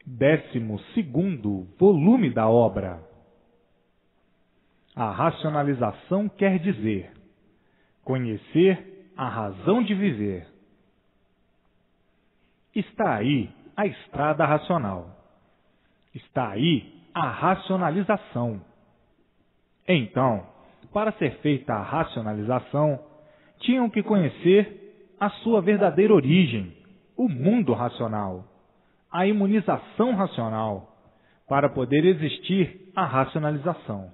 12º volume da obra. A racionalização quer dizer conhecer a razão de viver. Está aí a estrada racional. Está aí a racionalização. Então, para ser feita a racionalização, tinham que conhecer a sua verdadeira origem, o mundo racional, a imunização racional, para poder existir a racionalização.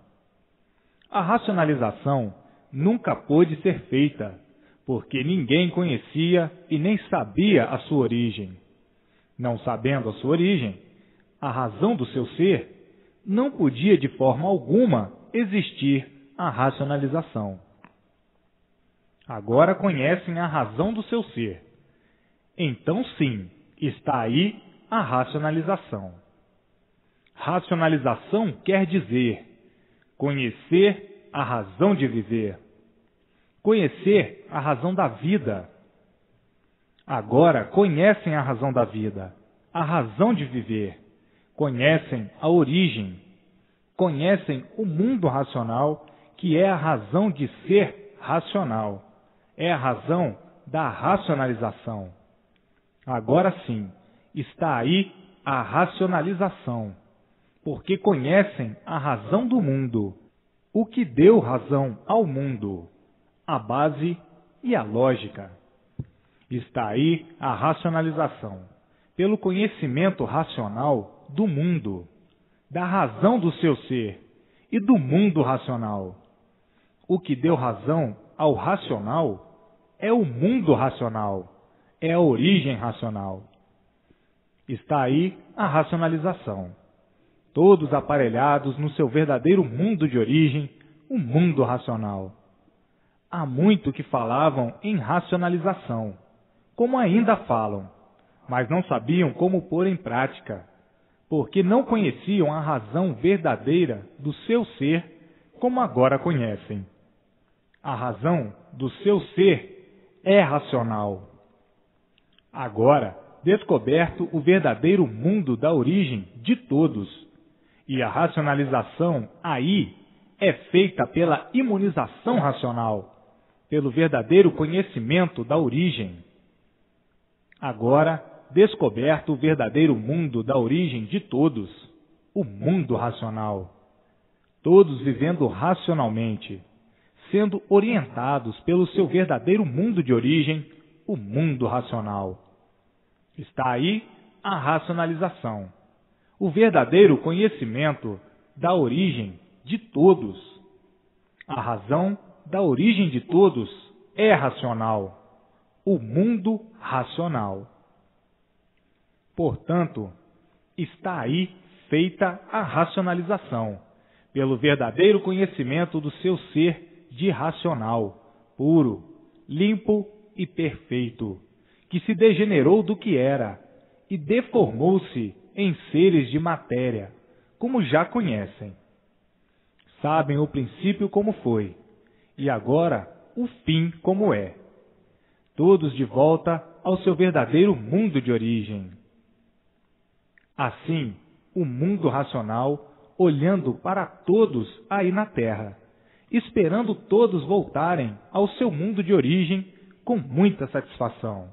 A racionalização nunca pôde ser feita, porque ninguém conhecia e nem sabia a sua origem. Não sabendo a sua origem, a razão do seu ser, não podia de forma alguma existir a racionalização. Agora conhecem a razão do seu ser. Então sim, está aí a racionalização. Racionalização quer dizer conhecer a razão de viver. Conhecer a razão da vida. Agora conhecem a razão da vida, a razão de viver. Conhecem a origem. Conhecem o mundo racional, que é a razão de ser racional. É a razão da racionalização. Agora sim, está aí a racionalização, porque conhecem a razão do mundo, o que deu razão ao mundo, a base e a lógica. Está aí a racionalização, pelo conhecimento racional do mundo, da razão do seu ser e do mundo racional. O que deu razão ao racional é o mundo racional, é a origem racional. Está aí a racionalização, todos aparelhados no seu verdadeiro mundo de origem, o mundo racional. Há muito que falavam em racionalização, como ainda falam, mas não sabiam como pôr em prática, porque não conheciam a razão verdadeira do seu ser como agora conhecem. A razão do seu ser é racional. Agora, descoberto o verdadeiro mundo da origem de todos, e a racionalização aí é feita pela imunização racional, pelo verdadeiro conhecimento da origem. Agora, descoberto o verdadeiro mundo da origem de todos, o mundo racional. Todos vivendo racionalmente, sendo orientados pelo seu verdadeiro mundo de origem, o mundo racional. Está aí a racionalização, o verdadeiro conhecimento da origem de todos. A razão da origem de todos é racional, o mundo racional. Portanto, está aí feita a racionalização, pelo verdadeiro conhecimento do seu ser de racional, puro, limpo e perfeito, que se degenerou do que era e deformou-se em seres de matéria, como já conhecem. Sabem o princípio como foi, e agora o fim como é. Todos de volta ao seu verdadeiro mundo de origem. Assim, o mundo racional, olhando para todos aí na Terra, esperando todos voltarem ao seu mundo de origem com muita satisfação.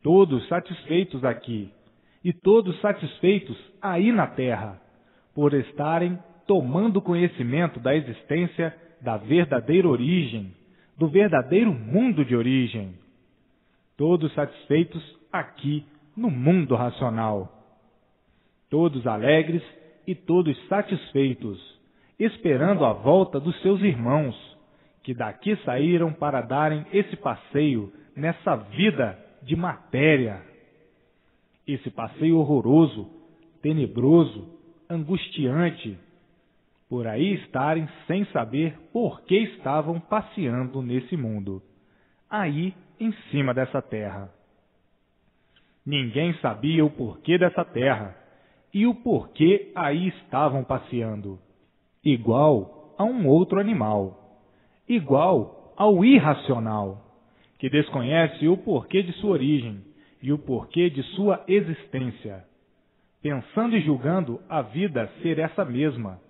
Todos satisfeitos aqui e todos satisfeitos aí na Terra, por estarem tomando conhecimento da existência da verdadeira origem, do verdadeiro mundo de origem. Todos satisfeitos aqui no mundo racional. Todos alegres e todos satisfeitos, esperando a volta dos seus irmãos, que daqui saíram para darem esse passeio nessa vida de matéria. Esse passeio horroroso, tenebroso, angustiante, por aí estarem sem saber por que estavam passeando nesse mundo, aí em cima dessa terra. Ninguém sabia o porquê dessa terra e o porquê aí estavam passeando. Igual a um outro animal, igual ao irracional, que desconhece o porquê de sua origem e o porquê de sua existência. pensando e julgando a vida ser essa mesma,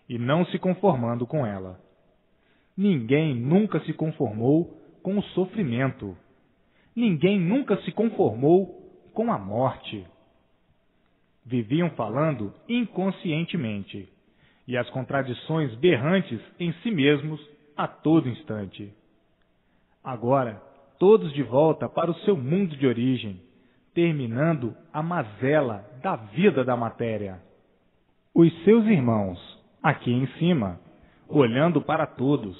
e não se conformando com ela. Ninguém nunca se conformou com o sofrimento. Ninguém nunca se conformou com a morte. Viviam falando inconscientemente, e as contradições berrantes em si mesmos a todo instante. Agora, todos de volta para o seu mundo de origem, terminando a mazela da vida da matéria. Os seus irmãos, aqui em cima, olhando para todos,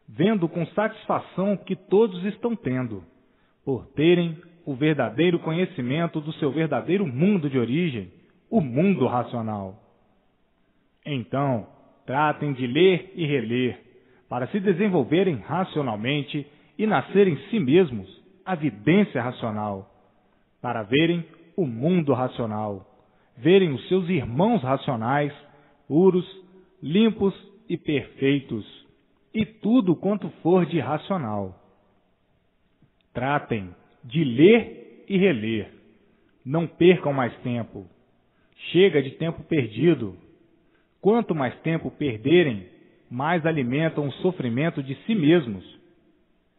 vendo com satisfação que todos estão tendo, por terem o verdadeiro conhecimento do seu verdadeiro mundo de origem, o mundo racional. Então, tratem de ler e reler, para se desenvolverem racionalmente e nascerem em si mesmos a vidência racional, para verem o mundo racional, verem os seus irmãos racionais, puros, limpos e perfeitos, e tudo quanto for de racional. Tratem de ler e reler. Não percam mais tempo. Chega de tempo perdido. Quanto mais tempo perderem, mais alimentam o sofrimento de si mesmos.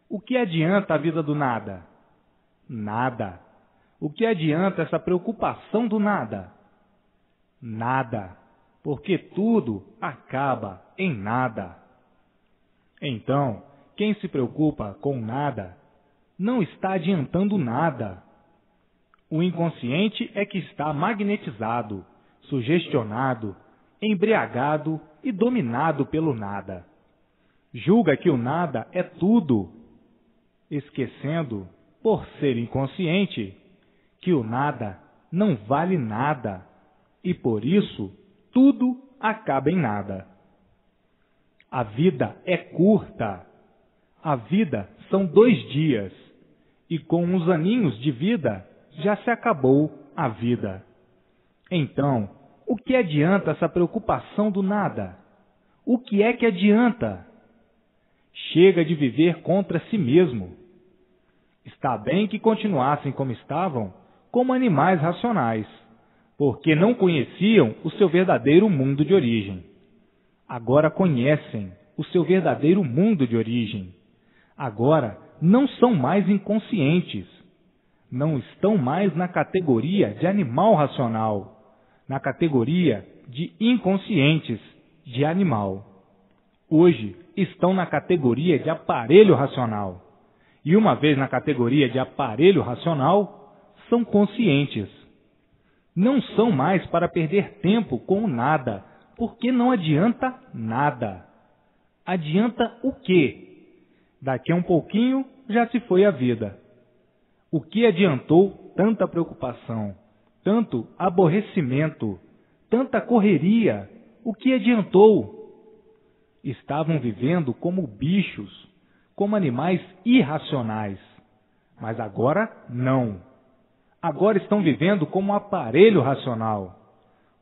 O que adianta a vida do nada? Nada. O que adianta essa preocupação do nada? Nada. Porque tudo acaba em nada. Então, quem se preocupa com nada, não está adiantando nada. O inconsciente é que está magnetizado, sugestionado, embriagado e dominado pelo nada. Julga que o nada é tudo, esquecendo, por ser inconsciente, que o nada não vale nada e por isso tudo acaba em nada. A vida é curta. A vida são 2 dias e com uns aninhos de vida já se acabou a vida. Então, o que adianta essa preocupação do nada? O que é que adianta? Chega de viver contra si mesmo. Está bem que continuassem como estavam, como animais racionais, porque não conheciam o seu verdadeiro mundo de origem. Agora conhecem o seu verdadeiro mundo de origem. Agora não são mais inconscientes. Não estão mais na categoria de animal racional, na categoria de inconscientes de animal. Hoje estão na categoria de aparelho racional. E uma vez na categoria de aparelho racional, são conscientes. Não são mais para perder tempo com o nada, porque não adianta nada. Adianta o quê? Daqui a um pouquinho já se foi a vida. O que adiantou tanta preocupação, tanto aborrecimento, tanta correria? O que adiantou? Estavam vivendo como bichos, como animais irracionais. Mas agora não. Agora estão vivendo como aparelho racional,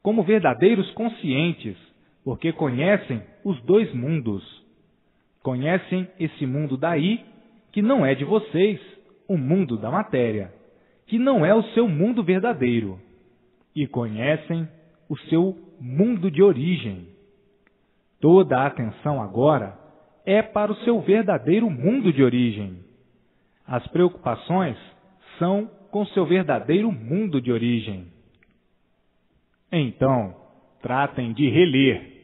como verdadeiros conscientes, porque conhecem os 2 mundos. Conhecem esse mundo daí, que não é de vocês, o mundo da matéria, que não é o seu mundo verdadeiro, e conhecem o seu mundo de origem. Toda a atenção agora é para o seu verdadeiro mundo de origem. As preocupações são com seu verdadeiro mundo de origem. Então, tratem de reler.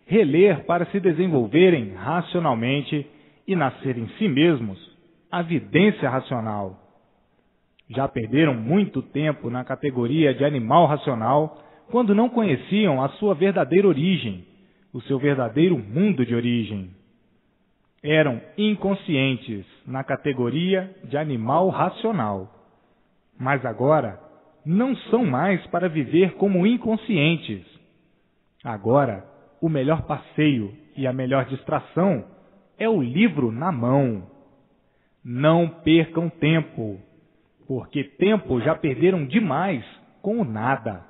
Reler para se desenvolverem racionalmente e nascer em si mesmos a vidência racional. Já perderam muito tempo na categoria de animal racional quando não conheciam a sua verdadeira origem, o seu verdadeiro mundo de origem. Eram inconscientes na categoria de animal racional. Mas agora não são mais para viver como inconscientes. Agora, o melhor passeio e a melhor distração é o livro na mão. Não percam tempo, porque tempo já perderam demais com o nada.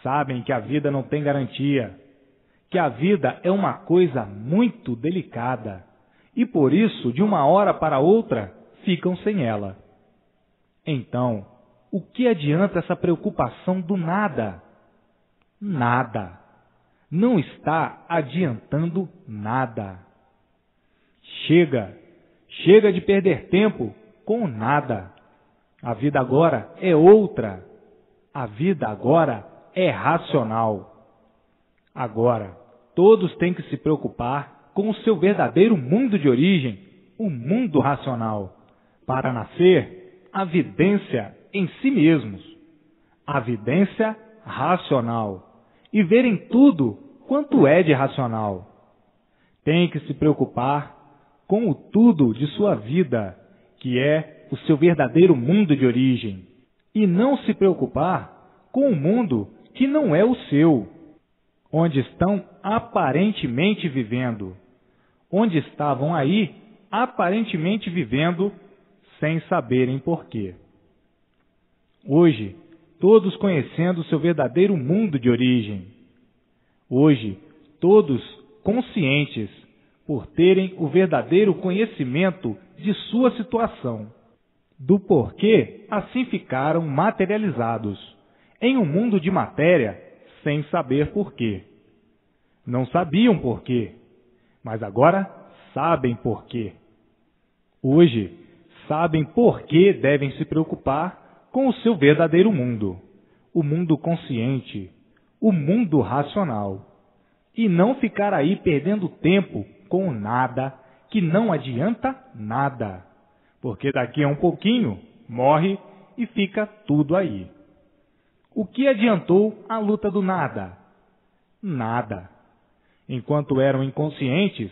Sabem que a vida não tem garantia, que a vida é uma coisa muito delicada e por isso, de uma hora para outra, ficam sem ela. Então, O que adianta essa preocupação do nada? Nada. Não está adiantando nada. Chega de perder tempo com nada. A vida agora é outra. A vida agora é racional. Agora, todos têm que se preocupar com o seu verdadeiro mundo de origem, o mundo racional, para nascer a vidência em si mesmos, a vidência racional, e verem tudo quanto é de racional. Tem que se preocupar com o tudo de sua vida, que é o seu verdadeiro mundo de origem, e não se preocupar com o mundo que não é o seu, onde estão aparentemente vivendo, onde estavam aí aparentemente vivendo sem saberem porquê. Hoje, todos conhecendo o seu verdadeiro mundo de origem. Hoje, todos conscientes por terem o verdadeiro conhecimento de sua situação, do porquê assim ficaram materializados em um mundo de matéria sem saber porquê. Não sabiam porquê, mas agora sabem porquê. Hoje, sabem por que devem se preocupar com o seu verdadeiro mundo, o mundo consciente, o mundo racional, e não ficar aí perdendo tempo com nada que não adianta nada, porque daqui a um pouquinho morre e fica tudo aí. O que adiantou a luta do nada? Nada. Enquanto eram inconscientes,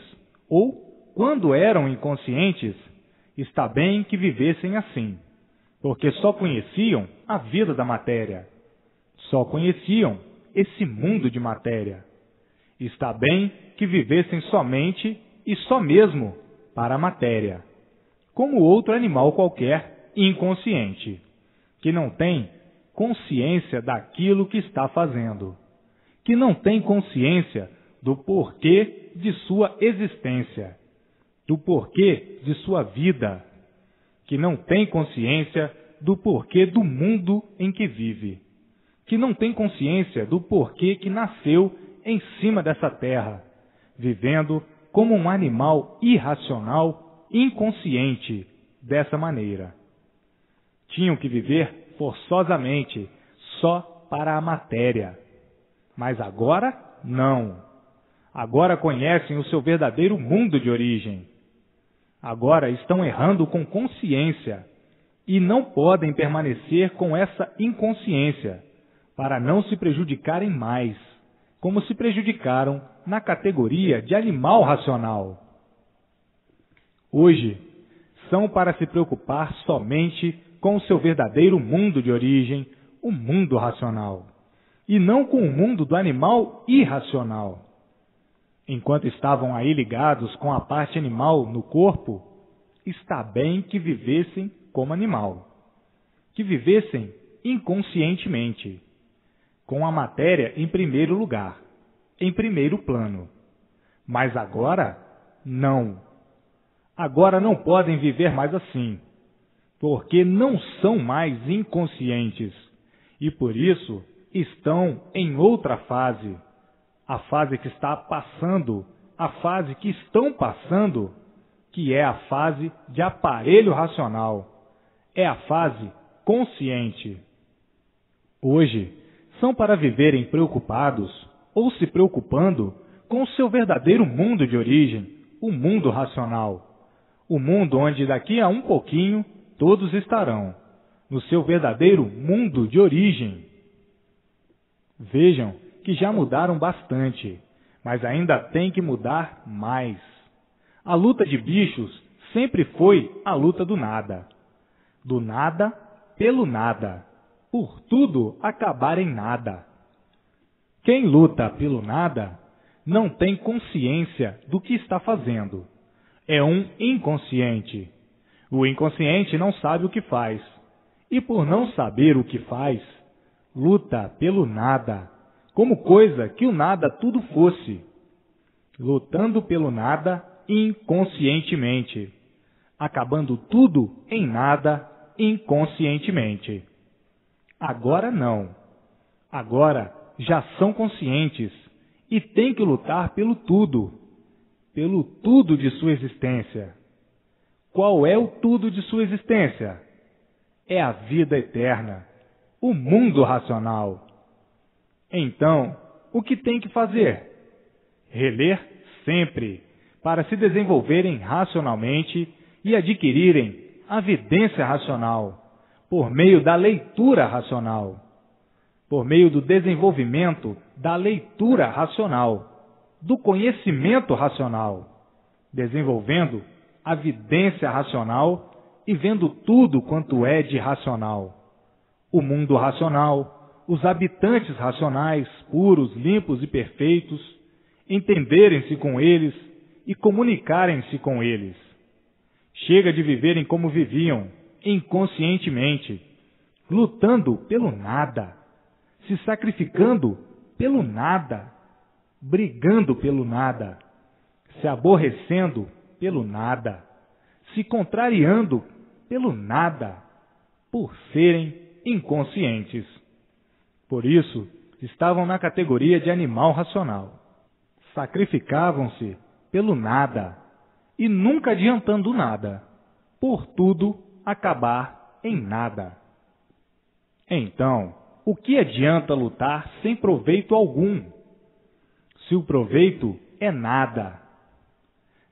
ou quando eram inconscientes, está bem que vivessem assim, porque só conheciam a vida da matéria, só conheciam esse mundo de matéria. Está bem que vivessem somente e só mesmo para a matéria, como outro animal qualquer inconsciente, que não tem consciência daquilo que está fazendo, que não tem consciência do porquê de sua existência, do porquê de sua vida, que não tem consciência do porquê do mundo em que vive, que não tem consciência do porquê que nasceu em cima dessa terra, vivendo como um animal irracional, inconsciente, dessa maneira. Tinham que viver forçosamente só para a matéria. Mas agora, não. Agora conhecem o seu verdadeiro mundo de origem. Agora estão errando com consciência e não podem permanecer com essa inconsciência para não se prejudicarem mais, como se prejudicaram na categoria de animal racional. Hoje, são para se preocupar somente com o seu verdadeiro mundo de origem, o mundo racional, e não com o mundo do animal irracional. Enquanto estavam aí ligados com a parte animal no corpo, está bem que vivessem como animal, que vivessem inconscientemente, com a matéria em primeiro lugar, em primeiro plano. Mas agora, não. Agora não podem viver mais assim, porque não são mais inconscientes e por isso estão em outra fase. A fase que está passando, a fase que estão passando, que é a fase de aparelho racional, é a fase consciente. Hoje, são para viverem preocupados ou se preocupando com o seu verdadeiro mundo de origem, o mundo racional, o mundo onde daqui a um pouquinho todos estarão, no seu verdadeiro mundo de origem. Vejam que já mudaram bastante, mas ainda tem que mudar mais. A luta de bichos sempre foi a luta do nada pelo nada, por tudo acabar em nada. Quem luta pelo nada não tem consciência do que está fazendo. É um inconsciente. O inconsciente não sabe o que faz, e por não saber o que faz, luta pelo nada, como coisa que o nada tudo fosse, lutando pelo nada inconscientemente, acabando tudo em nada inconscientemente. Agora não. Agora já são conscientes e têm que lutar pelo tudo de sua existência. Qual é o tudo de sua existência? É a vida eterna, o mundo racional. Então, o que tem que fazer? Reler sempre, para se desenvolverem racionalmente e adquirirem a vidência racional, por meio da leitura racional, por meio do desenvolvimento da leitura racional, do conhecimento racional, desenvolvendo a vidência racional e vendo tudo quanto é de racional. O mundo racional, os habitantes racionais, puros, limpos e perfeitos, entenderem-se com eles e comunicarem-se com eles. Chega de viverem como viviam, inconscientemente, lutando pelo nada, se sacrificando pelo nada, brigando pelo nada, se aborrecendo pelo nada, se contrariando pelo nada, por serem inconscientes. Por isso, estavam na categoria de animal racional. Sacrificavam-se pelo nada e nunca adiantando nada, por tudo acabar em nada. Então, o que adianta lutar sem proveito algum? Se o proveito é nada.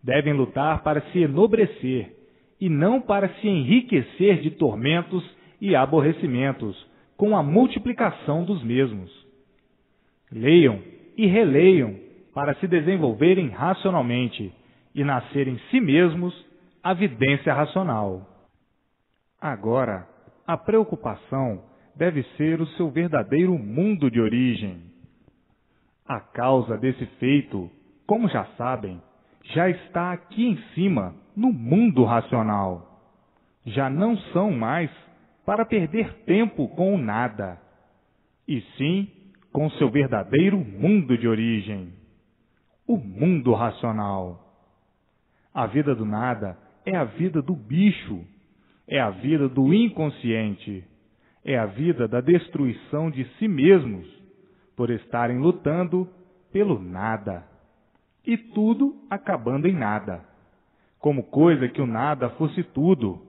Devem lutar para se enobrecer e não para se enriquecer de tormentos e aborrecimentos com a multiplicação dos mesmos. Leiam e releiam para se desenvolverem racionalmente e nascerem em si mesmos a vidência racional. Agora, a preocupação deve ser o seu verdadeiro mundo de origem. A causa desse feito, como já sabem, já está aqui em cima, no mundo racional. Já não são mais para perder tempo com o nada, e sim com seu verdadeiro mundo de origem, o mundo racional. A vida do nada é a vida do bicho, é a vida do inconsciente, é a vida da destruição de si mesmos, por estarem lutando pelo nada, e tudo acabando em nada, como coisa que o nada fosse tudo.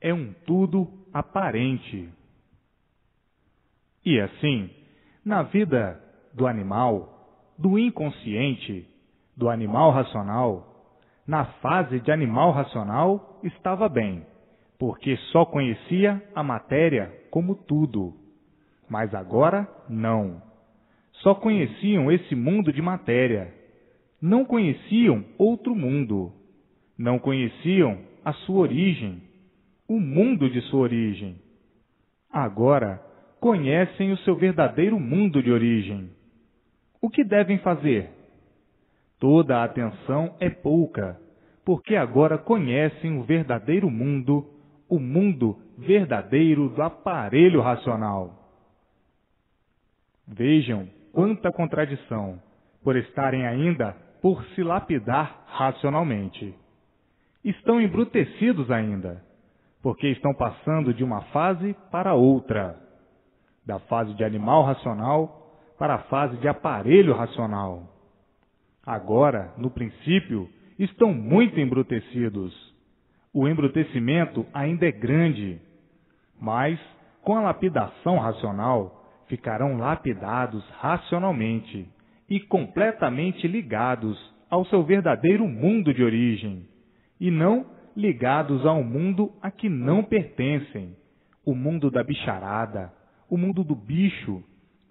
É um tudo aparente. E assim, na vida do animal, do inconsciente, do animal racional, na fase de animal racional estava bem, porque só conhecia a matéria como tudo. Mas agora não. Só conheciam esse mundo de matéria. Não conheciam outro mundo. Não conheciam a sua origem, o mundo de sua origem. Agora conhecem o seu verdadeiro mundo de origem. O que devem fazer? Toda a atenção é pouca, porque agora conhecem o verdadeiro mundo, o mundo verdadeiro do aparelho racional. Vejam quanta contradição, por estarem ainda por se lapidar racionalmente. Estão embrutecidos ainda, porque estão passando de uma fase para outra, da fase de animal racional para a fase de aparelho racional. Agora, no princípio, estão muito embrutecidos. O embrutecimento ainda é grande, mas com a lapidação racional ficarão lapidados racionalmente e completamente ligados ao seu verdadeiro mundo de origem, e não ligados ao mundo a que não pertencem, o mundo da bicharada, o mundo do bicho,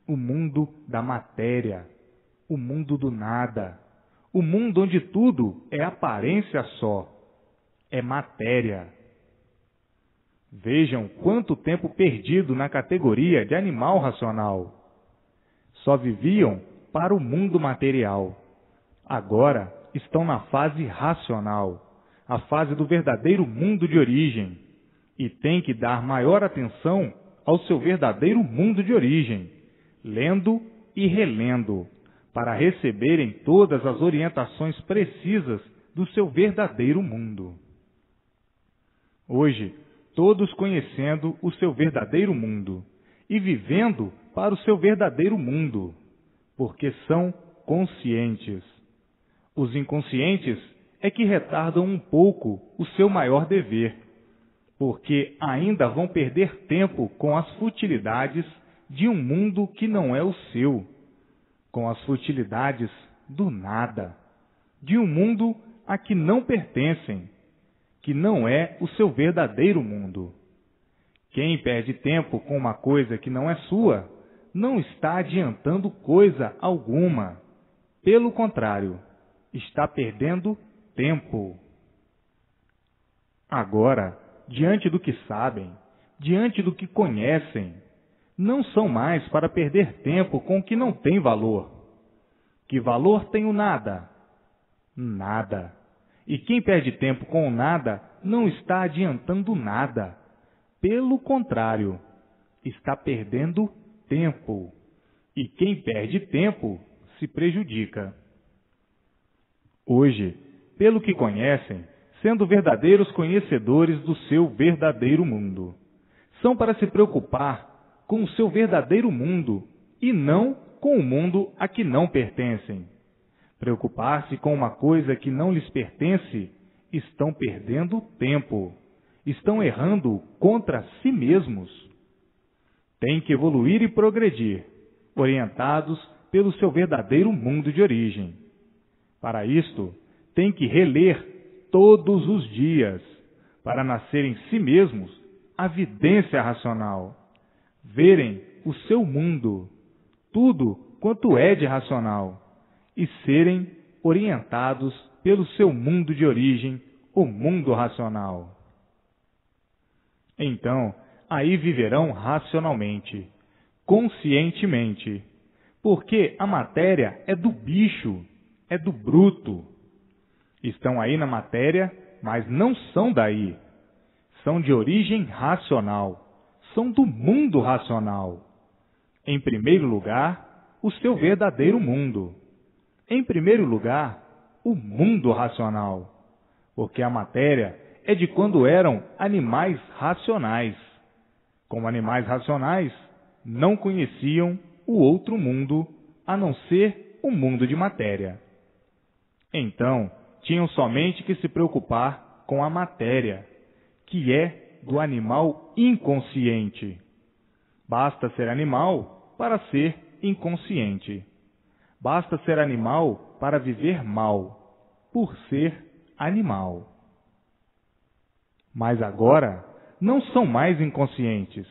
o mundo da matéria, o mundo do nada, o mundo onde tudo é aparência só, é matéria. Vejam quanto tempo perdido na categoria de animal racional. Só viviam para o mundo material. Agora estão na fase racional, a fase do verdadeiro mundo de origem, e têm que dar maior atenção ao seu verdadeiro mundo de origem, lendo e relendo, para receberem todas as orientações precisas do seu verdadeiro mundo. Hoje, todos conhecendo o seu verdadeiro mundo e vivendo para o seu verdadeiro mundo, porque são conscientes. Os inconscientes é que retardam um pouco o seu maior dever, porque ainda vão perder tempo com as futilidades de um mundo que não é o seu, com as futilidades do nada, de um mundo a que não pertencem, que não é o seu verdadeiro mundo. Quem perde tempo com uma coisa que não é sua, não está adiantando coisa alguma. Pelo contrário, está perdendo tempo. Agora, diante do que sabem, diante do que conhecem, não são mais para perder tempo com o que não tem valor. Que valor tem o nada? Nada. E quem perde tempo com o nada não está adiantando nada. Pelo contrário, está perdendo tempo. E quem perde tempo se prejudica. Hoje, pelo que conhecem, sendo verdadeiros conhecedores do seu verdadeiro mundo, são para se preocupar com o seu verdadeiro mundo e não com o mundo a que não pertencem. Preocupar-se com uma coisa que não lhes pertence, estão perdendo tempo, estão errando contra si mesmos. Têm que evoluir e progredir, orientados pelo seu verdadeiro mundo de origem. Para isto, têm que reler todos os dias, para nascer em si mesmos a vidência racional, verem o seu mundo, tudo quanto é de racional, e serem orientados pelo seu mundo de origem, o mundo racional. Então, aí viverão racionalmente, conscientemente, porque a matéria é do bicho, é do bruto. Estão aí na matéria, mas não são daí. São de origem racional, são do mundo racional. Em primeiro lugar, o seu verdadeiro mundo. Em primeiro lugar, o mundo racional, porque a matéria é de quando eram animais racionais. Como animais racionais, não conheciam o outro mundo, a não ser o mundo de matéria. Então, tinham somente que se preocupar com a matéria, que é do animal inconsciente. Basta ser animal para ser inconsciente. Basta ser animal para viver mal, por ser animal. Mas agora não são mais inconscientes,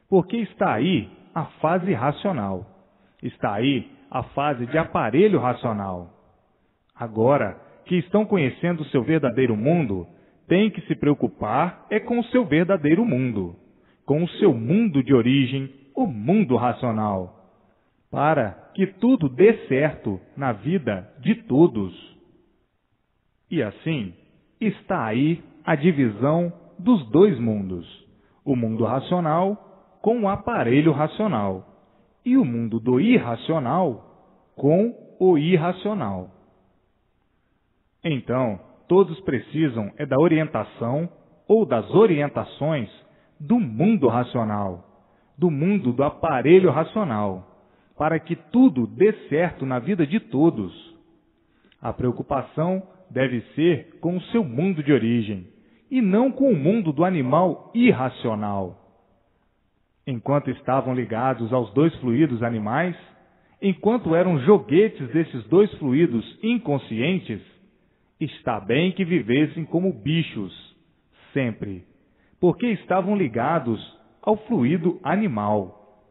porque está aí a fase racional. Está aí a fase de aparelho racional. Agora que estão conhecendo o seu verdadeiro mundo, têm que se preocupar é com o seu verdadeiro mundo, com o seu mundo de origem, o mundo racional, para que tudo dê certo na vida de todos. E assim, está aí a divisão dos dois mundos, o mundo racional com o aparelho racional e o mundo do irracional com o irracional. Então, todos precisam é da orientação ou das orientações do mundo racional, do mundo do aparelho racional, para que tudo dê certo na vida de todos. A preocupação deve ser com o seu mundo de origem, e não com o mundo do animal irracional. Enquanto estavam ligados aos dois fluidos animais, enquanto eram joguetes desses dois fluidos inconscientes, está bem que vivessem como bichos, sempre, porque estavam ligados ao fluido animal,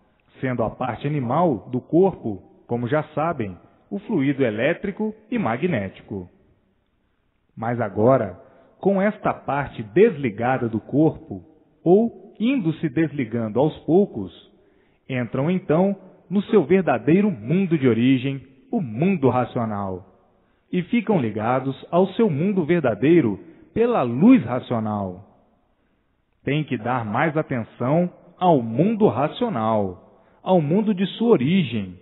sendo a parte animal do corpo, como já sabem, o fluido elétrico e magnético. Mas agora, com esta parte desligada do corpo, ou indo se desligando aos poucos, entram então no seu verdadeiro mundo de origem, o mundo racional, e ficam ligados ao seu mundo verdadeiro pela luz racional. Tem que dar mais atenção ao mundo racional, ao mundo de sua origem,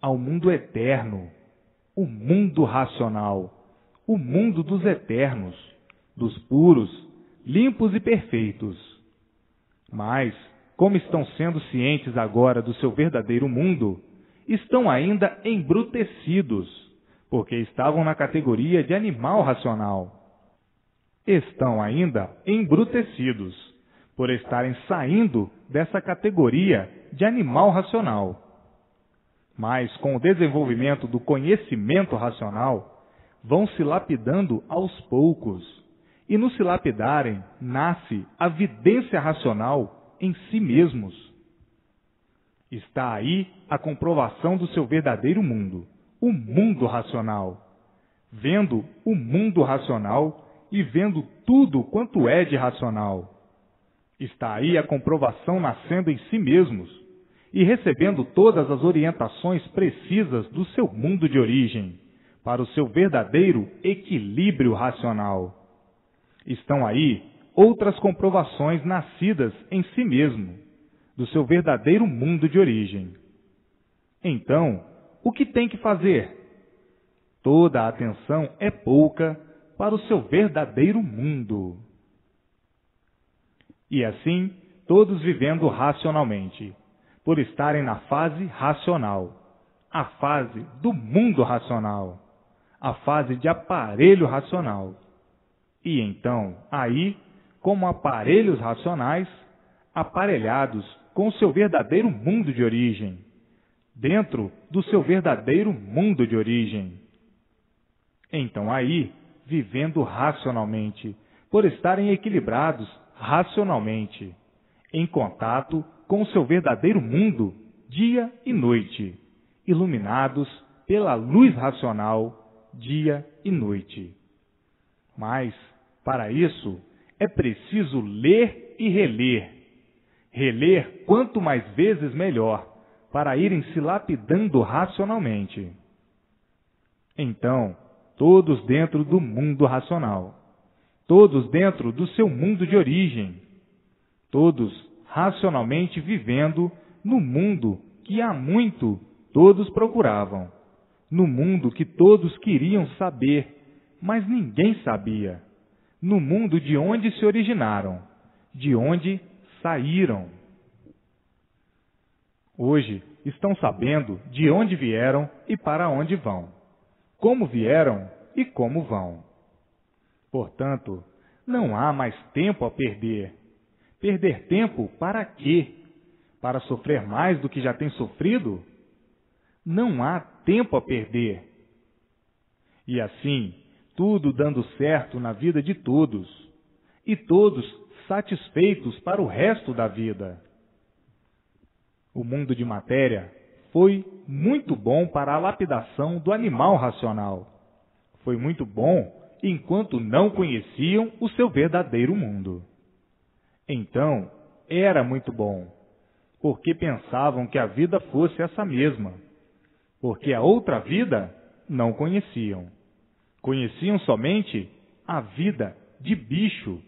ao mundo eterno, o mundo racional, o mundo dos eternos, dos puros, limpos e perfeitos. Mas, como estão sendo cientes agora do seu verdadeiro mundo, estão ainda embrutecidos, porque estavam na categoria de animal racional. Estão ainda embrutecidos, por estarem saindo dessa categoria de animal racional. Mas, com o desenvolvimento do conhecimento racional, vão se lapidando aos poucos, e no se lapidarem nasce a vidência racional em si mesmos. Está aí a comprovação do seu verdadeiro mundo, o mundo racional. Vendo o mundo racional e vendo tudo quanto é de racional. Está aí a comprovação nascendo em si mesmos e recebendo todas as orientações precisas do seu mundo de origem, para o seu verdadeiro equilíbrio racional. Estão aí outras comprovações nascidas em si mesmo, do seu verdadeiro mundo de origem. Então, o que tem que fazer? Toda a atenção é pouca para o seu verdadeiro mundo. E assim, todos vivendo racionalmente, por estarem na fase racional, a fase do mundo racional, a fase de aparelho racional. E então, aí, como aparelhos racionais, aparelhados com o seu verdadeiro mundo de origem, dentro do seu verdadeiro mundo de origem. Então, aí, vivendo racionalmente, por estarem equilibrados racionalmente, em contato com o seu verdadeiro mundo, dia e noite, iluminados pela luz racional, dia e noite. Mas, para isso, é preciso ler e reler. Reler quanto mais vezes melhor, para irem se lapidando racionalmente. Então, todos dentro do mundo racional, todos dentro do seu mundo de origem, todos racionalmente vivendo no mundo que há muito todos procuravam, no mundo que todos queriam saber, mas ninguém sabia, no mundo de onde se originaram, de onde saíram. Hoje estão sabendo de onde vieram e para onde vão, como vieram e como vão. Portanto, não há mais tempo a perder. Perder tempo para quê? Para sofrer mais do que já tem sofrido? Não há tempo a perder. E assim, tudo dando certo na vida de todos, e todos satisfeitos para o resto da vida. O mundo de matéria foi muito bom para a lapidação do animal racional. Foi muito bom enquanto não conheciam o seu verdadeiro mundo. Então, era muito bom, porque pensavam que a vida fosse essa mesma, porque a outra vida não conheciam. Conheciam somente a vida de bicho,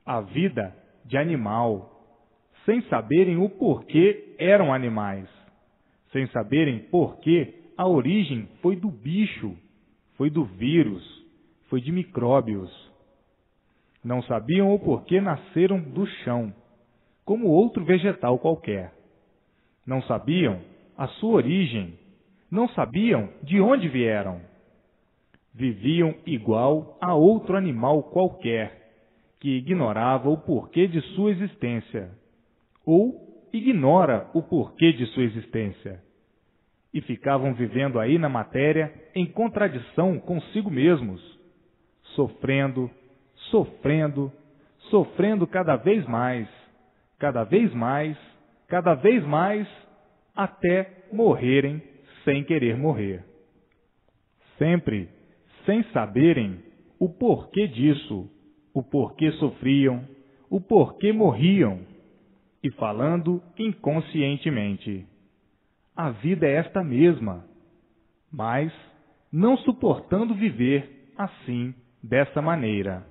a vida de animal, sem saberem o porquê eram animais, sem saberem porquê a origem foi do bicho, foi do vírus, foi de micróbios. Não sabiam o porquê nasceram do chão, como outro vegetal qualquer. Não sabiam a sua origem, não sabiam de onde vieram. Viviam igual a outro animal qualquer, que ignorava o porquê de sua existência, ou ignora o porquê de sua existência. E ficavam vivendo aí na matéria em contradição consigo mesmos, sofrendo, sofrendo, sofrendo cada vez mais, cada vez mais, cada vez mais, até morrerem sem querer morrer. Sempre sem saberem o porquê disso, o porquê sofriam, o porquê morriam, e falando inconscientemente. A vida é esta mesma, mas não suportando viver assim, dessa maneira.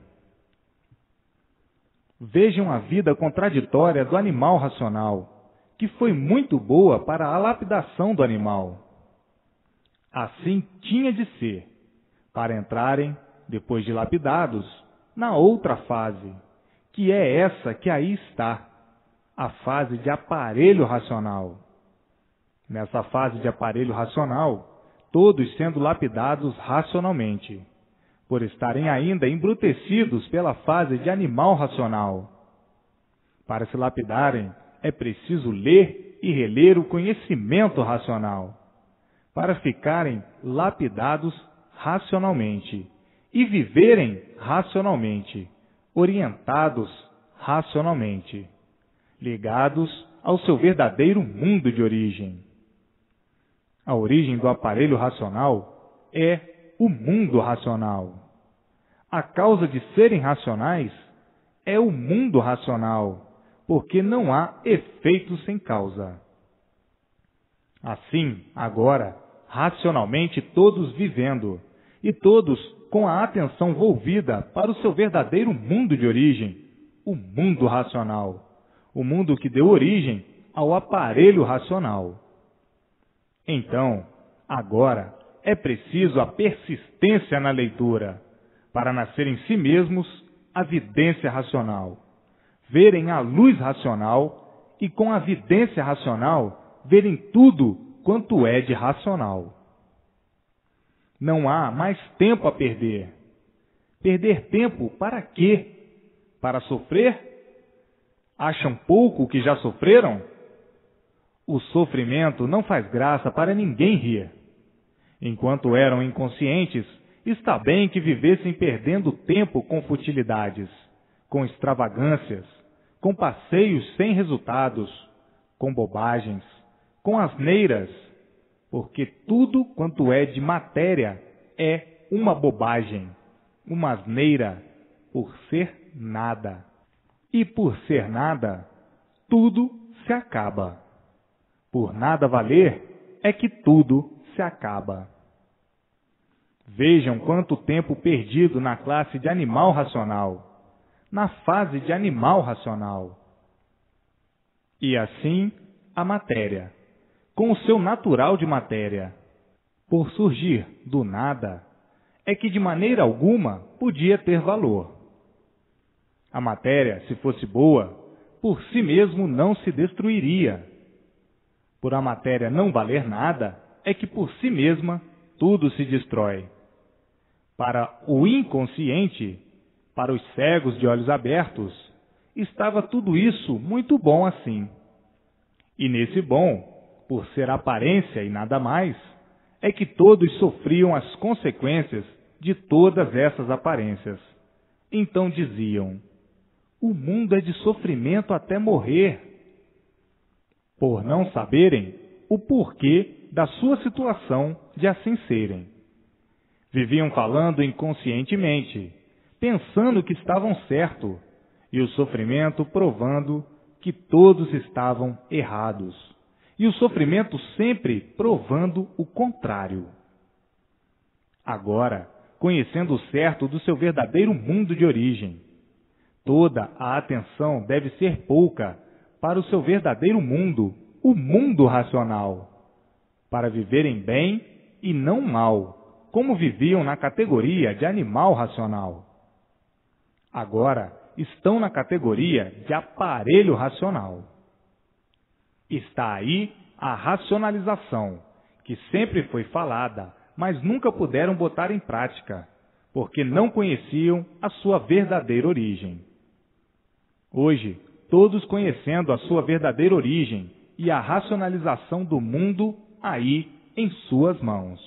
Vejam a vida contraditória do animal racional, que foi muito boa para a lapidação do animal. Assim tinha de ser, para entrarem, depois de lapidados, na outra fase, que é essa que aí está, a fase de aparelho racional. Nessa fase de aparelho racional, todos sendo lapidados racionalmente, por estarem ainda embrutecidos pela fase de animal racional. Para se lapidarem, é preciso ler e reler o conhecimento racional, para ficarem lapidados racionalmente e viverem racionalmente, orientados racionalmente, ligados ao seu verdadeiro mundo de origem. A origem do aparelho racional é o mundo racional. A causa de serem racionais é o mundo racional, porque não há efeito sem causa. Assim, agora, racionalmente todos vivendo, e todos com a atenção volvida para o seu verdadeiro mundo de origem, o mundo racional, o mundo que deu origem ao aparelho racional. Então, agora, é preciso a persistência na leitura, para nascer em si mesmos a vidência racional, verem a luz racional e com a vidência racional verem tudo quanto é de racional. Não há mais tempo a perder. Perder tempo para quê? Para sofrer? Acham pouco o que já sofreram? O sofrimento não faz graça para ninguém rir. Enquanto eram inconscientes, está bem que vivessem perdendo tempo com futilidades, com extravagâncias, com passeios sem resultados, com bobagens, com asneiras, porque tudo quanto é de matéria é uma bobagem, uma asneira, por ser nada. E por ser nada, tudo se acaba. Por nada valer é que tudo se acaba. Vejam quanto tempo perdido na classe de animal racional, na fase de animal racional. E assim, a matéria, com o seu natural de matéria, por surgir do nada, é que de maneira alguma podia ter valor. A matéria, se fosse boa, por si mesmo não se destruiria. Por a matéria não valer nada, é que por si mesma tudo se destrói. Para o inconsciente, para os cegos de olhos abertos, estava tudo isso muito bom assim. E nesse bom, por ser aparência e nada mais, é que todos sofriam as consequências de todas essas aparências. Então diziam: o mundo é de sofrimento até morrer, por não saberem o porquê da sua situação de assim serem. Viviam falando inconscientemente, pensando que estavam certo, e o sofrimento provando que todos estavam errados, e o sofrimento sempre provando o contrário. Agora, conhecendo o certo do seu verdadeiro mundo de origem, toda a atenção deve ser pouca para o seu verdadeiro mundo, o mundo racional, para viverem bem e não mal, como viviam na categoria de animal racional. Agora estão na categoria de aparelho racional. Está aí a racionalização, que sempre foi falada, mas nunca puderam botar em prática, porque não conheciam a sua verdadeira origem. Hoje, todos conhecendo a sua verdadeira origem e a racionalização do mundo aí em suas mãos.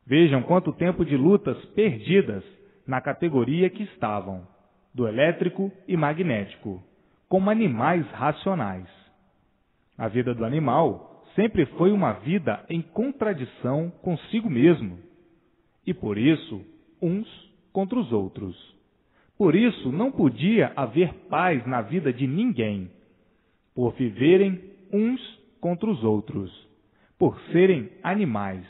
Vejam quanto tempo de lutas perdidas na categoria que estavam, do elétrico e magnético, como animais racionais. A vida do animal sempre foi uma vida em contradição consigo mesmo, e por isso, uns contra os outros. Por isso não podia haver paz na vida de ninguém, por viverem uns contra os outros, por serem animais,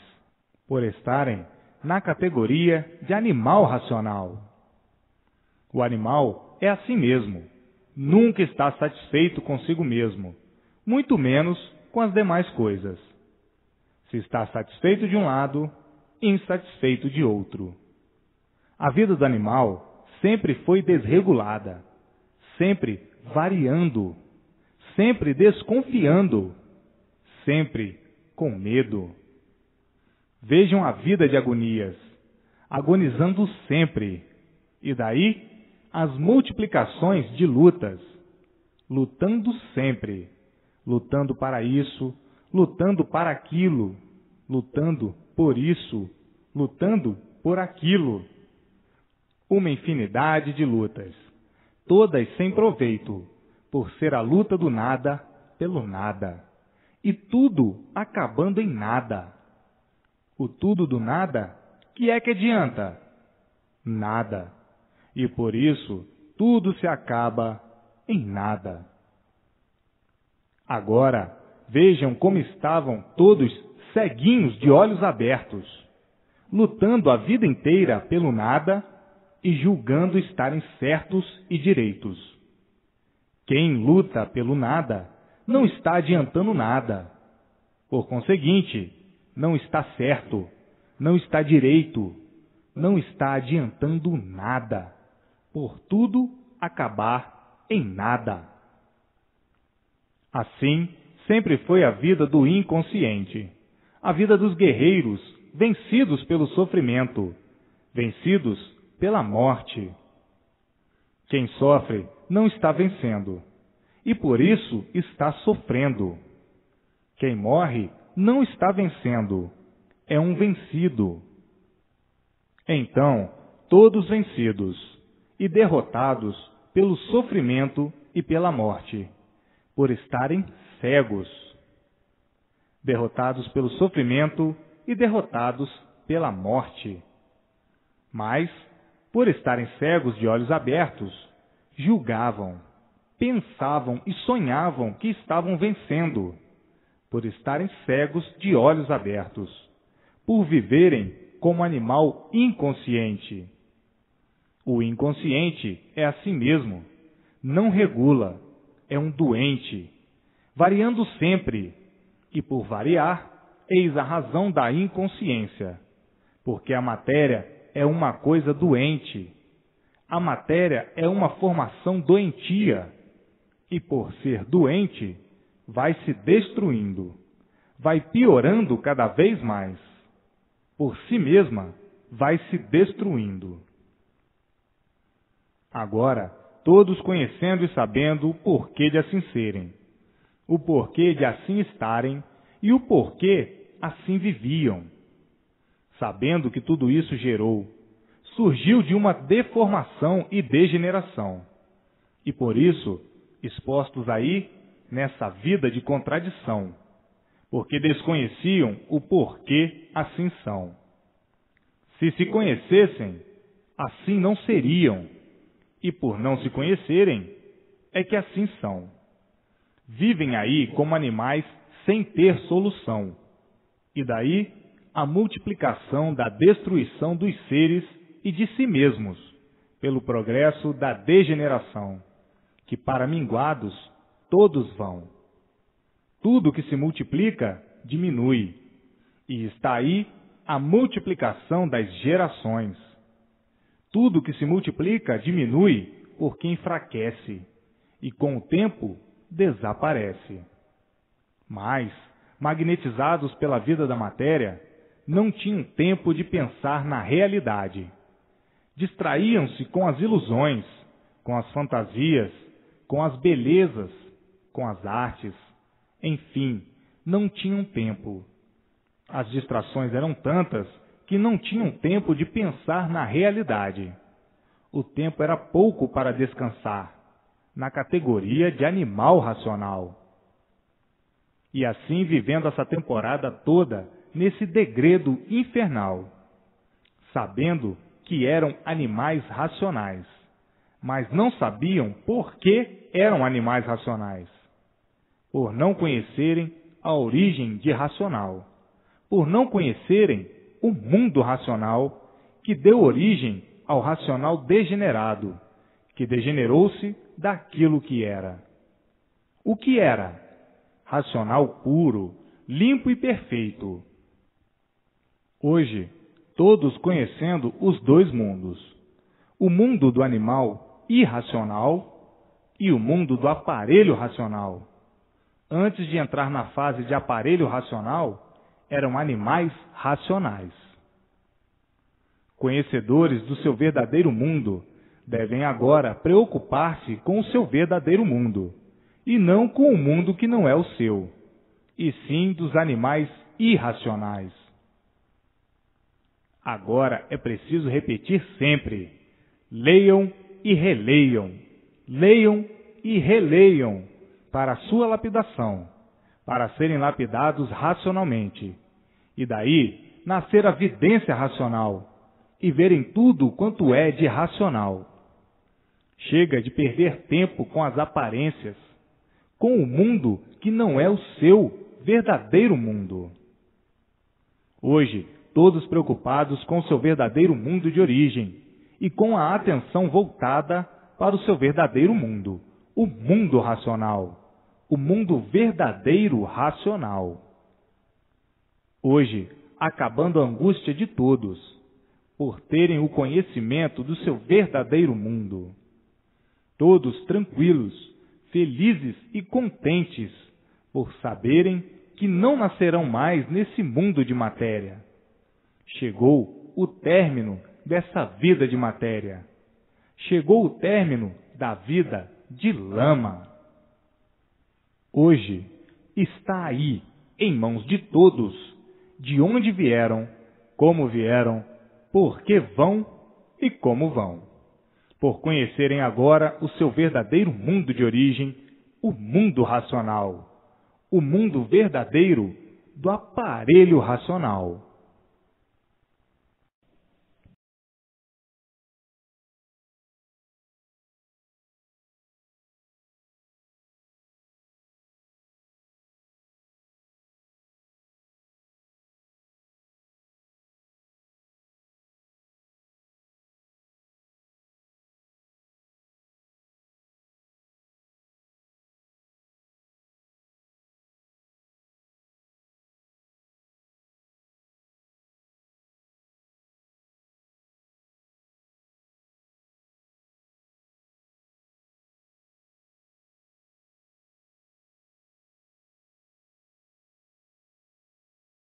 por estarem na categoria de animal racional. O animal é assim mesmo, nunca está satisfeito consigo mesmo, muito menos com as demais coisas. Se está satisfeito de um lado, insatisfeito de outro. A vida do animal sempre foi desregulada, sempre variando, sempre desconfiando, sempre com medo. Vejam a vida de agonias, agonizando sempre, e daí as multiplicações de lutas, lutando sempre, lutando para isso, lutando para aquilo, lutando por isso, lutando por aquilo. Uma infinidade de lutas, todas sem proveito, por ser a luta do nada pelo nada, e tudo acabando em nada. O tudo do nada, que adianta? Nada. E por isso, tudo se acaba em nada. Agora, vejam como estavam todos ceguinhos de olhos abertos, lutando a vida inteira pelo nada e julgando estarem certos e direitos. Quem luta pelo nada não está adiantando nada. Por conseguinte, não está certo, não está direito, não está adiantando nada, por tudo acabar em nada. Assim, sempre foi a vida do inconsciente, a vida dos guerreiros, vencidos pelo sofrimento, vencidos pela morte. Quem sofre não está vencendo, e por isso está sofrendo. Quem morre não está vencendo, é um vencido. Então, todos vencidos e derrotados pelo sofrimento e pela morte, por estarem cegos. Derrotados pelo sofrimento e derrotados pela morte. Mas, por estarem cegos de olhos abertos, julgavam, pensavam e sonhavam que estavam vencendo, por estarem cegos de olhos abertos, por viverem como animal inconsciente. O inconsciente é assim mesmo, não regula, é um doente, variando sempre, e por variar, eis a razão da inconsciência, porque a matéria é uma coisa doente, a matéria é uma formação doentia, e por ser doente, vai se destruindo, vai piorando cada vez mais, por si mesma vai se destruindo. Agora, todos conhecendo e sabendo o porquê de assim serem, o porquê de assim estarem e o porquê assim viviam, sabendo que tudo isso surgiu de uma deformação e degeneração, e por isso, expostos aí nessa vida de contradição, porque desconheciam o porquê assim são. Se conhecessem, assim não seriam, e por não se conhecerem, é que assim são. Vivem aí como animais sem ter solução, e daí a multiplicação da destruição dos seres e de si mesmos, pelo progresso da degeneração, que para minguados todos vão. Tudo que se multiplica, diminui, e está aí a multiplicação das gerações. Tudo que se multiplica, diminui, porque enfraquece, e com o tempo desaparece. Mas, magnetizados pela vida da matéria, não tinham tempo de pensar na realidade. Distraíam-se com as ilusões, com as fantasias, com as belezas, com as artes. Enfim, não tinham tempo. As distrações eram tantas que não tinham tempo de pensar na realidade. O tempo era pouco para descansar, na categoria de animal racional. E assim vivendo essa temporada toda nesse degredo infernal, sabendo que eram animais racionais, mas não sabiam por que eram animais racionais, por não conhecerem a origem de racional, por não conhecerem o mundo racional que deu origem ao racional degenerado, que degenerou-se daquilo que era. O que era? Racional puro, limpo e perfeito. Hoje, todos conhecendo os dois mundos, o mundo do animal irracional e o mundo do aparelho racional, antes de entrar na fase de aparelho racional, eram animais racionais. Conhecedores do seu verdadeiro mundo, devem agora preocupar-se com o seu verdadeiro mundo, e não com o mundo que não é o seu, e sim dos animais irracionais. Agora é preciso repetir sempre: leiam e releiam, leiam e releiam, para a sua lapidação, para serem lapidados racionalmente, e daí nascer a vidência racional, e verem tudo quanto é de racional. Chega de perder tempo com as aparências, com o mundo que não é o seu verdadeiro mundo. Hoje, todos preocupados com o seu verdadeiro mundo de origem e com a atenção voltada para o seu verdadeiro mundo, o mundo racional, o mundo verdadeiro racional. Hoje, acabando a angústia de todos, por terem o conhecimento do seu verdadeiro mundo. Todos tranquilos, felizes e contentes, por saberem que não nascerão mais nesse mundo de matéria. Chegou o término dessa vida de matéria. Chegou o término da vida de lama. Hoje está aí, em mãos de todos, de onde vieram, como vieram, por que vão e como vão. Por conhecerem agora o seu verdadeiro mundo de origem, o mundo racional, o mundo verdadeiro do aparelho racional.